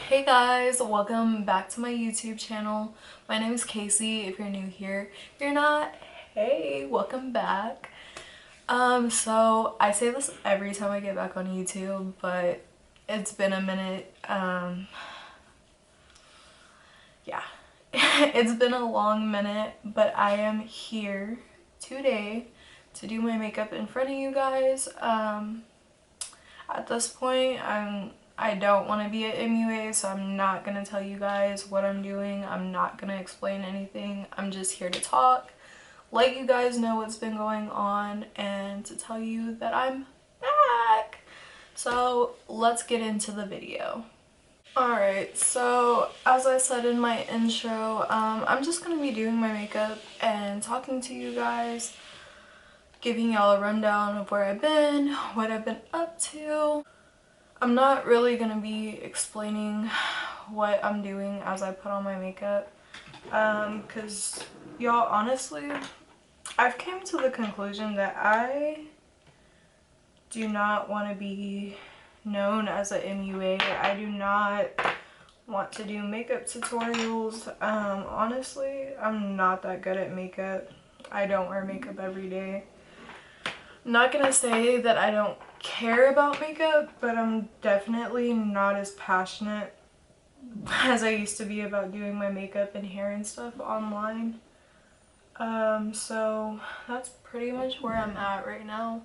Hey guys, welcome back to my YouTube channel. My name is Casey if you're new here. If you're not, hey, welcome back. So I say this every time I get back on YouTube, but it's been a minute. Yeah, it's been a long minute, but I am here today to do my makeup in front of you guys. At this point, I don't want to be at MUA, so I'm not going to tell you guys what I'm doing. I'm not going to explain anything. I'm just here to talk, let you guys know what's been going on, and to tell you that I'm back. So let's get into the video. Alright, so as I said in my intro, I'm just going to be doing my makeup and talking to you guys, giving y'all a rundown of where I've been, what I've been up to. I'm not really going to be explaining what I'm doing as I put on my makeup, because y'all, honestly, I've came to the conclusion that I do not want to be known as a MUA. I do not want to do makeup tutorials. Honestly, I'm not that good at makeup. I don't wear makeup every day. I'm not gonna say that I don't care about makeup, but I'm definitely not as passionate as I used to be about doing my makeup and hair and stuff online. So that's pretty much where I'm at right now.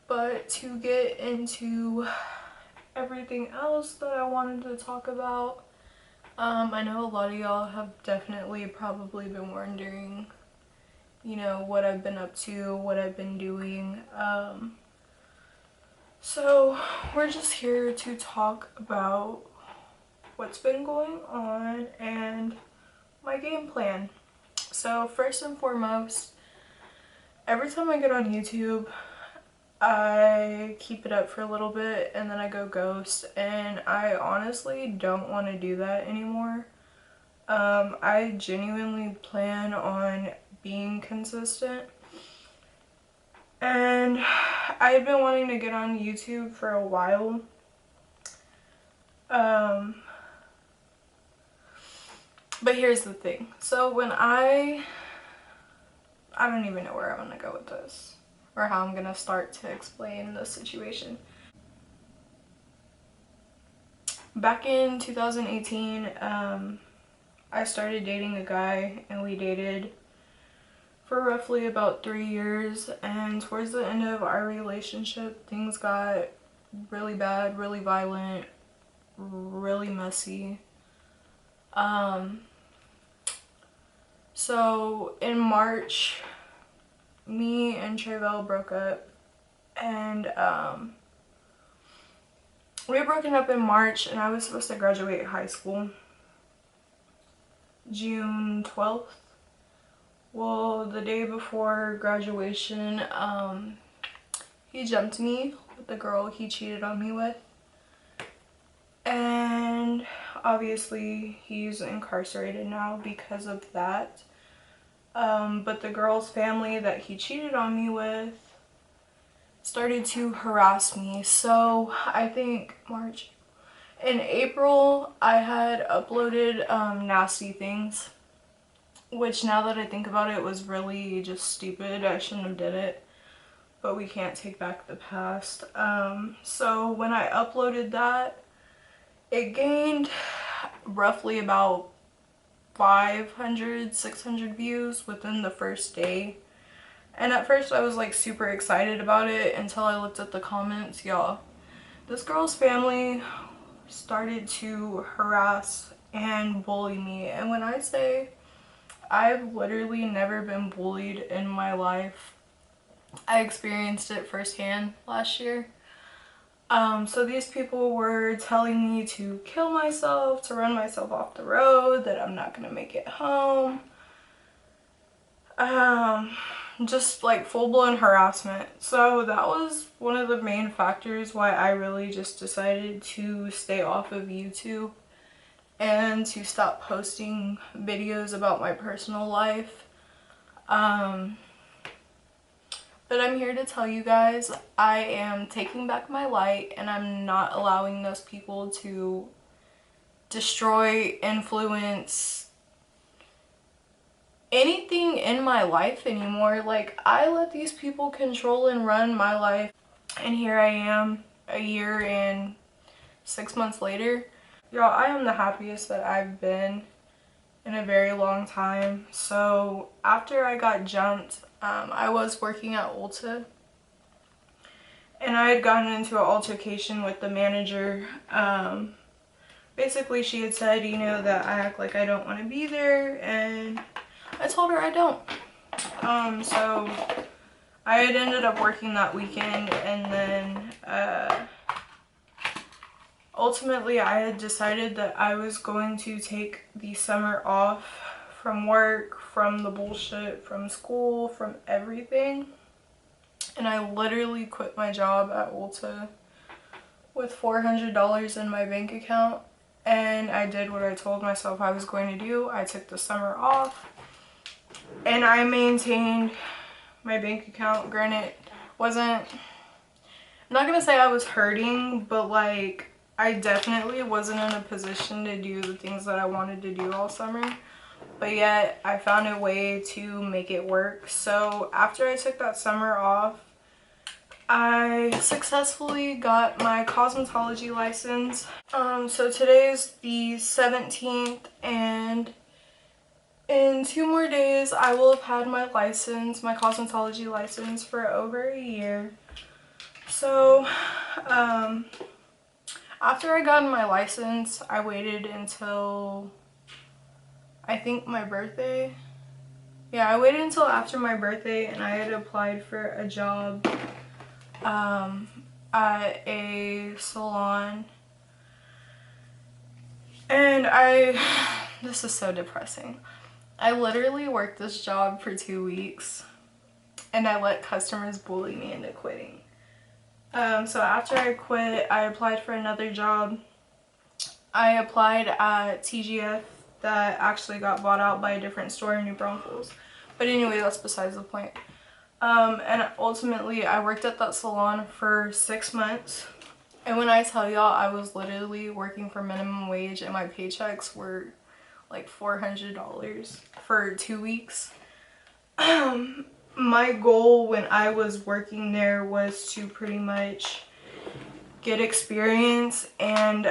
But to get into everything else that I wanted to talk about, I know a lot of y'all have definitely probably been wondering, you know, what I've been up to, what I've been doing. So we're just here to talk about what's been going on and my game plan. So first and foremost, every time I get on YouTube, I keep it up for a little bit and then I go ghost, and I honestly don't want to do that anymore. I genuinely plan on being consistent, and I've been wanting to get on YouTube for a while. But here's the thing. So when I don't even know where I'm gonna go with this, or how I'm gonna start to explain the situation. Back in 2018, I started dating a guy, and we dated for roughly about 3 years, and towards the end of our relationship, things got really bad, really violent, really messy. So in March, me and Trayvell broke up, and we were broken up in March, and I was supposed to graduate high school June 12th. Well, the day before graduation, he jumped me with the girl he cheated on me with, and obviously he's incarcerated now because of that. But the girl's family that he cheated on me with started to harass me. So I think March. In April, I had uploaded nasty things, which now that I think about it was really just stupid. I shouldn't have did it, but we can't take back the past. So when I uploaded that, it gained roughly about 500, 600 views within the first day. And at first I was like super excited about it until I looked at the comments. Y'all, this girl's family started to harass and bully me. And when I say I've literally never been bullied in my life, I experienced it firsthand last year. So these people were telling me to kill myself, to run myself off the road, that I'm not gonna make it home. Just like full-blown harassment. So that was one of the main factors why I really just decided to stay off of YouTube and to stop posting videos about my personal life. But I'm here to tell you guys I am taking back my light, and I'm not allowing those people to destroy, influence anything in my life anymore. Like, I let these people control and run my life, and here I am a year and 6 months later. Y'all, I am the happiest that I've been in a very long time. So after I got jumped, I was working at Ulta, and I had gotten into an altercation with the manager. Basically, she had said, you know, that I act like I don't want to be there, and I told her I don't. So I had ended up working that weekend, and then ultimately I had decided that I was going to take the summer off from work, from the bullshit, from school, from everything. And I literally quit my job at Ulta with $400 in my bank account, and I did what I told myself I was going to do. I took the summer off, and I maintained my bank account. Granted, I'm not gonna say I was hurting, but like, I definitely wasn't in a position to do the things that I wanted to do all summer, but yet I found a way to make it work. So after I took that summer off, I successfully got my cosmetology license. So today's the 17th, and in 2 more days I will have had my license, my cosmetology license, for over a year. So after I got my license, I waited until I think my birthday. Yeah, I waited until after my birthday, and I had applied for a job at a salon. And this is so depressing. I literally worked this job for 2 weeks, and I let customers bully me into quitting. So after I quit, I applied for another job. I applied at TGF that actually got bought out by a different store in New Braunfels. But anyway, that's besides the point. And ultimately, I worked at that salon for 6 months. And when I tell y'all, I was literally working for minimum wage, and my paychecks were like $400 for 2 weeks. My goal when I was working there was to pretty much get experience and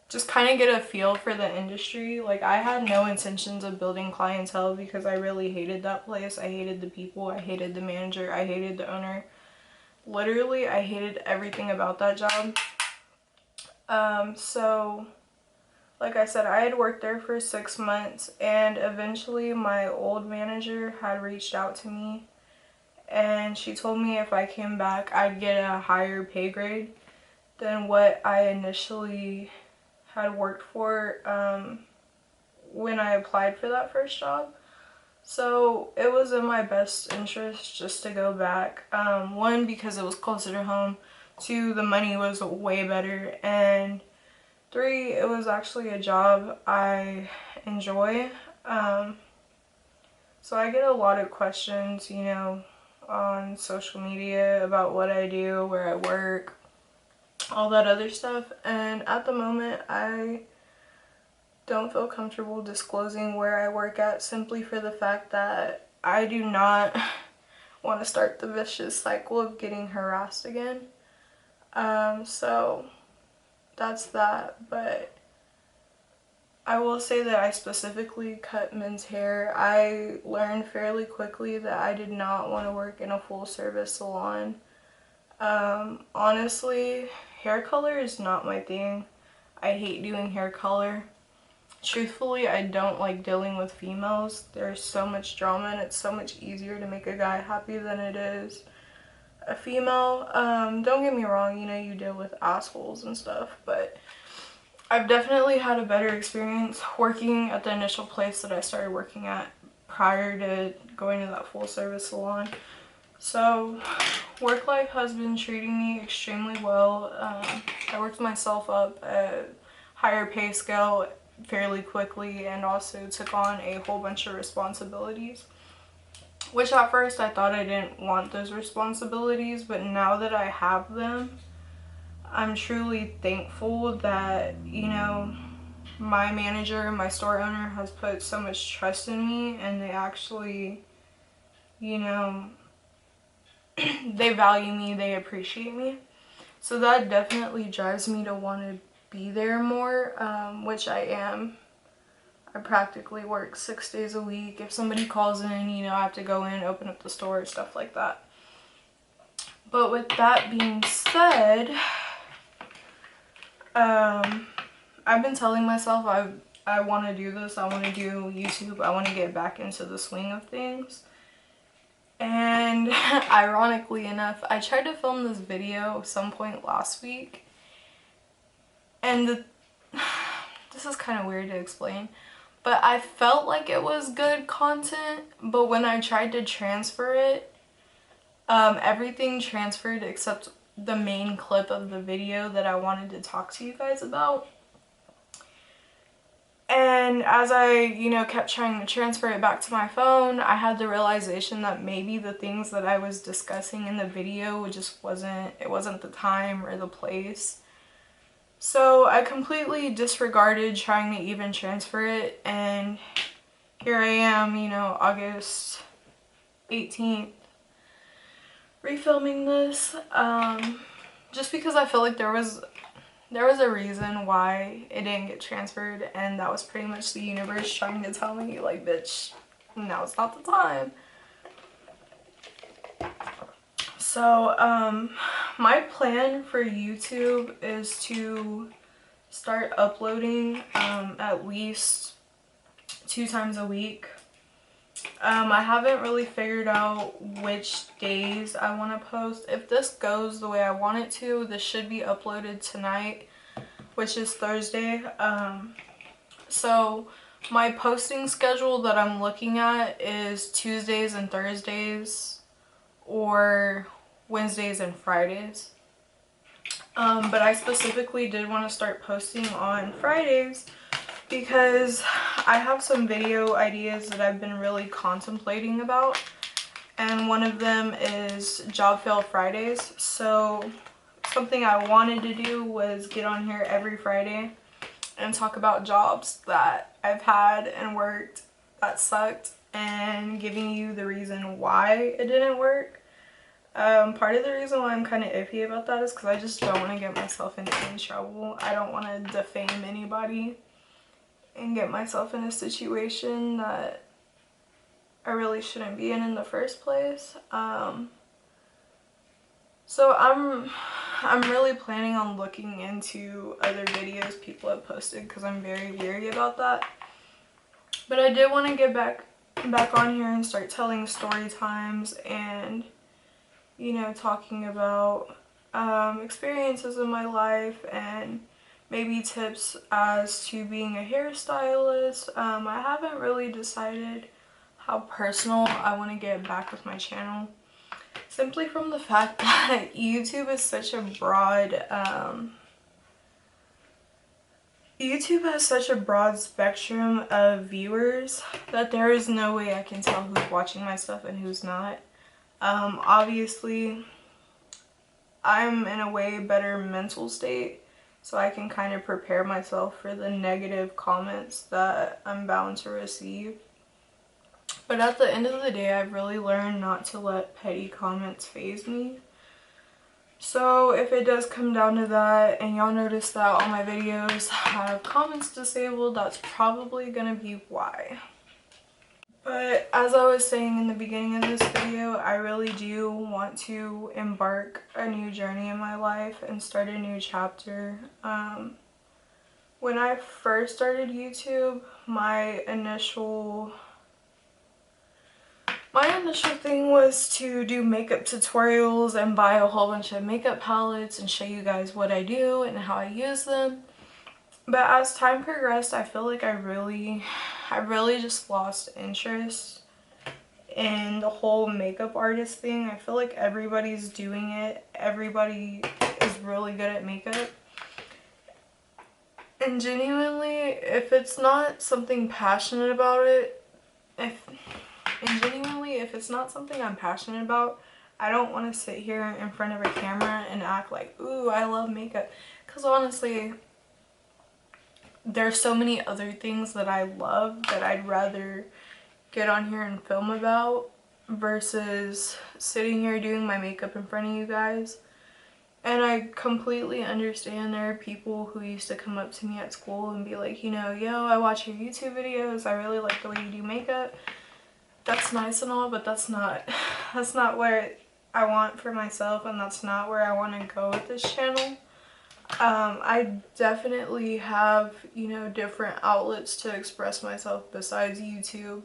just kind of get a feel for the industry. Like, I had no intentions of building clientele because I really hated that place. I hated the people, I hated the manager, I hated the owner. Literally, I hated everything about that job. So like I said, I had worked there for 6 months, and eventually my old manager had reached out to me, and she told me if I came back I'd get a higher pay grade than what I initially had worked for when I applied for that first job. So it was in my best interest just to go back. One, because it was closer to home. 2, the money was way better. And 3, it was actually a job I enjoy. So I get a lot of questions, you know, on social media about what I do, where I work, all that other stuff. And at the moment, I don't feel comfortable disclosing where I work at, simply for the fact that I do not want to start the vicious cycle of getting harassed again. So that's that. But I will say that I specifically cut men's hair. I learned fairly quickly that I did not want to work in a full service salon. Honestly, hair color is not my thing. I hate doing hair color. Truthfully, I don't like dealing with females. There's so much drama, and it's so much easier to make a guy happy than it is a female. Don't get me wrong, you know, you deal with assholes and stuff, but I've definitely had a better experience working at the initial place that I started working at prior to going to that full service salon. So work life has been treating me extremely well. I worked myself up a higher pay scale fairly quickly, and also took on a whole bunch of responsibilities, which at first I thought I didn't want those responsibilities, but now that I have them, I'm truly thankful that, you know, my manager, my store owner has put so much trust in me, and they actually, you know, they value me, they appreciate me. So that definitely drives me to want to be there more, which I am. I practically work 6 days a week. If somebody calls in, you know, I have to go in, open up the store, stuff like that. But with that being said, I've been telling myself I want to do this. I want to do YouTube. I want to get back into the swing of things. And ironically enough, I tried to film this video some point last week. And this is kind of weird to explain, but I felt like it was good content. But when I tried to transfer it, everything transferred except the main clip of the video that I wanted to talk to you guys about. And as I, you know, kept trying to transfer it back to my phone, I had the realization that maybe the things that I was discussing in the video just wasn't the time or the place. So I completely disregarded trying to even transfer it, and here I am, you know, August 18th, refilming this, just because I feel like there was a reason why it didn't get transferred, and that was pretty much the universe trying to tell me, like, bitch, now it's not the time. So, my plan for YouTube is to start uploading at least 2 times a week. I haven't really figured out which days I want to post. If this goes the way I want it to, this should be uploaded tonight, which is Thursday. So my posting schedule that I'm looking at is Tuesdays and Thursdays, or Wednesdays and Fridays. But I specifically did want to start posting on Fridays because I have some video ideas that I've been really contemplating about, and one of them is Job Fail Fridays. So something I wanted to do was get on here every Friday and talk about jobs that I've had and worked that sucked, and giving you the reason why it didn't work. Part of the reason why I'm kind of iffy about that is because I just don't want to get myself into any trouble. I don't want to defame anybody and get myself in a situation that I really shouldn't be in the first place. So I'm really planning on looking into other videos people have posted, because I'm very weary about that. But I did want to get back on here and start telling story times and, you know, talking about experiences in my life and maybe tips as to being a hairstylist. I haven't really decided how personal I want to get back with my channel, simply from the fact that YouTube is such a broad YouTube has such a broad spectrum of viewers that there is no way I can tell who's watching my stuff and who's not. Obviously, I'm in a way better mental state, so I can kind of prepare myself for the negative comments that I'm bound to receive. But at the end of the day, I've really learned not to let petty comments faze me. So if it does come down to that, and y'all notice that all my videos have comments disabled, that's probably gonna be why. But as I was saying in the beginning of this video, I really do want to embark a new journey in my life and start a new chapter. When I first started YouTube, my initial thing was to do makeup tutorials and buy a whole bunch of makeup palettes and show you guys what I do and how I use them. But as time progressed, I feel like I really just lost interest in the whole makeup artist thing. I feel like everybody's doing it. Everybody is really good at makeup. And genuinely, if it's not something passionate about it, if it's not something I'm passionate about, I don't want to sit here in front of a camera and act like, ooh, I love makeup. Because honestly, there's so many other things that I love that I'd rather get on here and film about versus sitting here doing my makeup in front of you guys. And I completely understand there are people who used to come up to me at school and be like, you know, yo, I watch your YouTube videos, I really like the way you do makeup. That's nice and all, but that's not where I want for myself, and that's not where I want to go with this channel. I definitely have, you know, different outlets to express myself besides YouTube.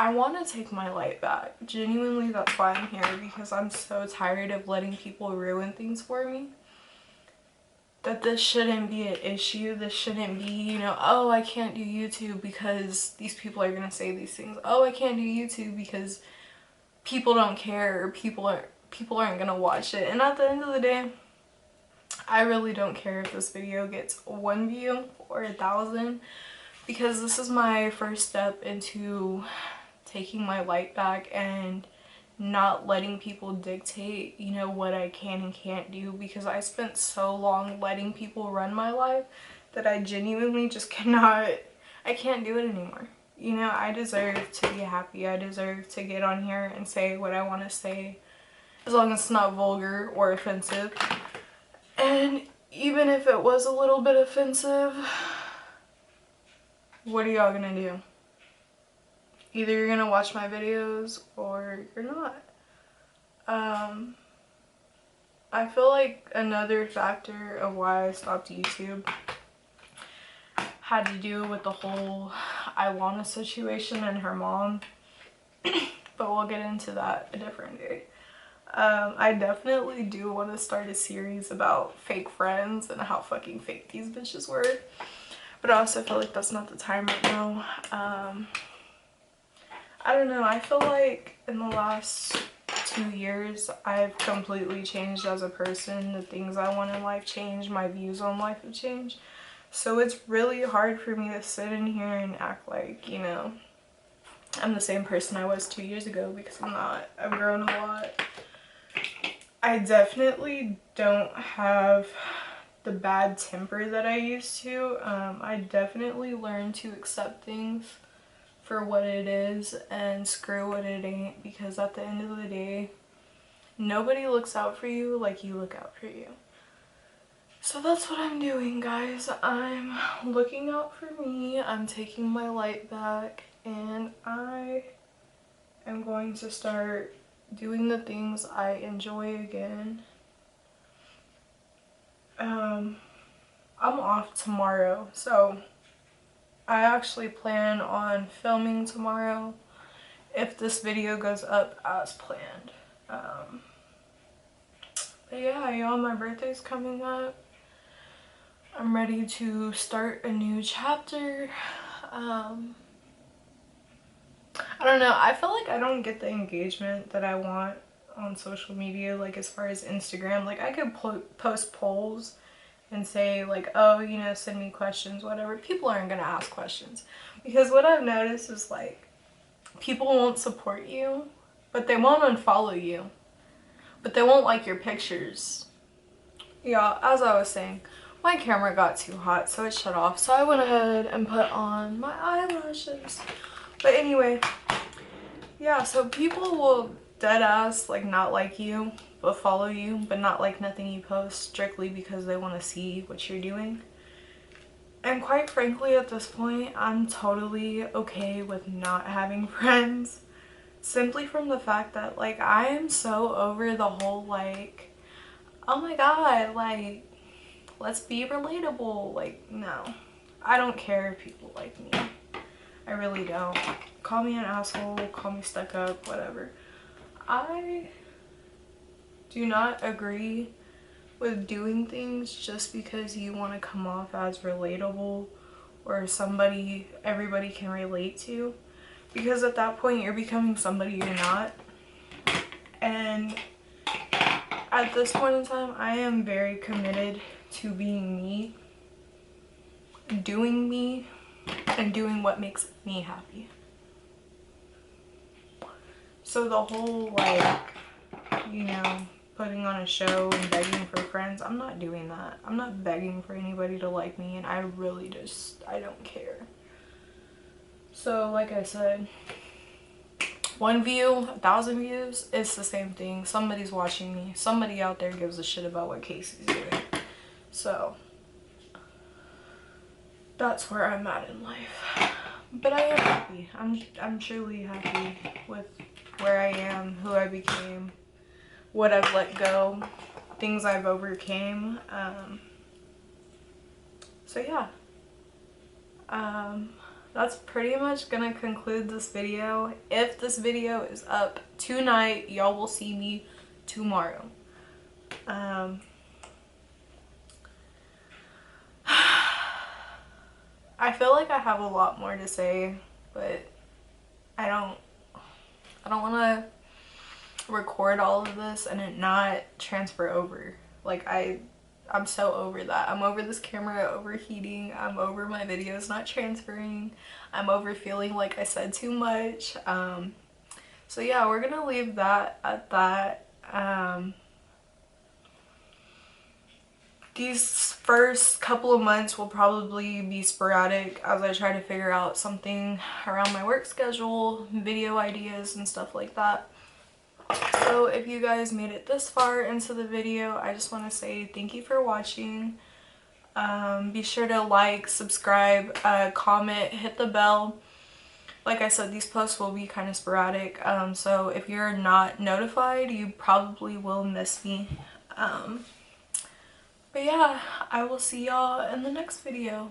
I want to take my light back. Genuinely, that's why I'm here, because I'm so tired of letting people ruin things for me. That this shouldn't be an issue. This shouldn't be, you know, oh, I can't do YouTube because these people are going to say these things. Oh, I can't do YouTube because people don't care, or people aren't going to watch it. And at the end of the day, I really don't care if this video gets 1 view or 1,000, because this is my first step into taking my light back and not letting people dictate, you know, what I can and can't do, because I spent so long letting people run my life that I genuinely just I can't do it anymore. You know, I deserve to be happy. I deserve to get on here and say what I want to say, as long as it's not vulgar or offensive. And even if it was a little bit offensive, what are y'all gonna do? Either you're gonna watch my videos or you're not. I feel like another factor of why I stopped YouTube had to do with the whole Ilana situation and her mom, but we'll get into that a different day. I definitely do want to start a series about fake friends and how fucking fake these bitches were, but I also feel like that's not the time right now. I don't know, I feel like in the last 2 years I've completely changed as a person. The things I want in life changed, my views on life have changed, so it's really hard for me to sit in here and act like, you know, I'm the same person I was 2 years ago, because I'm not. I've grown a lot. I definitely don't have the bad temper that I used to. I definitely learned to accept things for what it is and screw what it ain't, because at the end of the day, nobody looks out for you like you look out for you. So that's what I'm doing, guys. I'm looking out for me. I'm taking my light back, and I am going to start doing the things I enjoy again. I'm off tomorrow, so I actually plan on filming tomorrow if this video goes up as planned. But yeah, y'all, my birthday's coming up. I'm ready to start a new chapter. I don't know, I feel like I don't get the engagement that I want on social media, like as far as Instagram. Like I could post polls and say like, oh, you know, send me questions, whatever. People aren't gonna ask questions, because what I've noticed is like people won't support you, but they won't unfollow you, but they won't like your pictures. Y'all, as I was saying, my camera got too hot, so it shut off, so I went ahead and put on my eyelashes. But anyway, yeah, so people will dead ass like not like you but follow you, but not like nothing you post, strictly because they want to see what you're doing. And quite frankly, at this point, I'm totally okay with not having friends, simply from the fact that like I am so over the whole like, oh my god, like let's be relatable. Like, no, I don't care if people like me. I really don't. Call me an asshole, call me stuck up, whatever. I do not agree with doing things just because you want to come off as relatable or somebody everybody can relate to, because at that point you're becoming somebody you're not. And at this point in time, I am very committed to being me, doing me, and doing what makes me happy. So the whole, like, you know, putting on a show and begging for friends, I'm not doing that. I'm not begging for anybody to like me, and I really just, I don't care. So like I said, 1 view, 1,000 views, it's the same thing. Somebody's watching me. Somebody out there gives a shit about what Casey's doing. So that's where I'm at in life. But I am happy. I'm truly happy with where I am, who I became, what I've let go, things I've overcame. So yeah. That's pretty much gonna conclude this video. If this video is up tonight, y'all will see me tomorrow. I feel like I have a lot more to say, but I don't want to record all of this and it not transfer over. Like I'm so over that. I'm over this camera overheating. I'm over my videos not transferring. I'm over feeling like I said too much. So yeah, we're gonna leave that at that. These first couple of months will probably be sporadic as I try to figure out something around my work schedule, video ideas, and stuff like that. So if you guys made it this far into the video, I just want to say thank you for watching. Be sure to like, subscribe, comment, hit the bell. Like I said, these posts will be kind of sporadic, so if you're not notified, you probably will miss me. But yeah, I will see y'all in the next video.